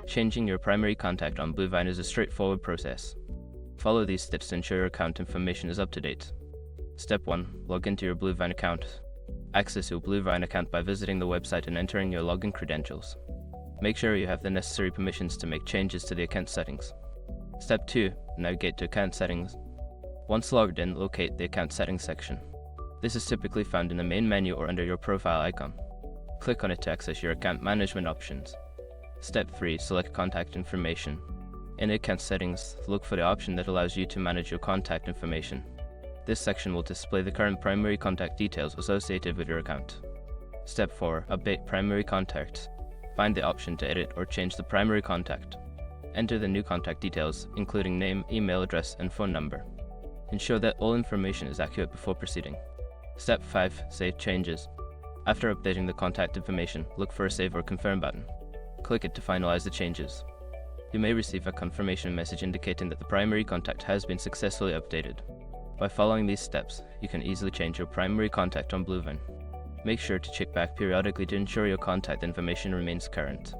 Changing your primary contact on Bluevine is a straightforward process. Follow these steps to ensure your account information is up to date. Step 1. Log into your Bluevine account. Access your Bluevine account by visiting the website and entering your login credentials. Make sure you have the necessary permissions to make changes to the account settings. Step 2. Navigate to Account Settings. Once logged in, locate the Account Settings section. This is typically found in the main menu or under your profile icon. Click on it to access your account management options. Step 3. Select Contact Information. In Account Settings, look for the option that allows you to manage your contact information. This section will display the current primary contact details associated with your account. Step 4. Update Primary Contacts. Find the option to edit or change the primary contact. Enter the new contact details, including name, email address, and phone number. Ensure that all information is accurate before proceeding. Step 5. Save changes. After updating the contact information, look for a Save or Confirm button. Click it to finalize the changes. You may receive a confirmation message indicating that the primary contact has been successfully updated. By following these steps, you can easily change your primary contact on Bluevine. Make sure to check back periodically to ensure your contact information remains current.